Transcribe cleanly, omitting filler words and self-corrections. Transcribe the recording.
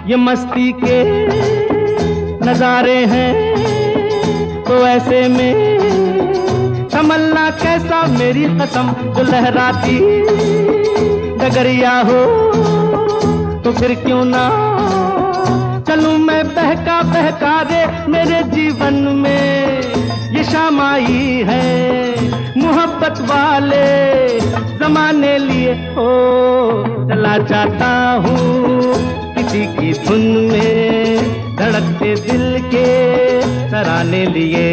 ये मस्ती के नजारे हैं, तो ऐसे में संभलना कैसा मेरी कसम, जो लहराती डगरिया हो तो फिर क्यों ना चलूं मैं बहका बहका रे। मेरे जीवन में ये शाम आई है मोहब्बत वाले जमाने लिए हो। चला जाता हूँ किसी की धुन में धड़कते दिल के तराने लिए।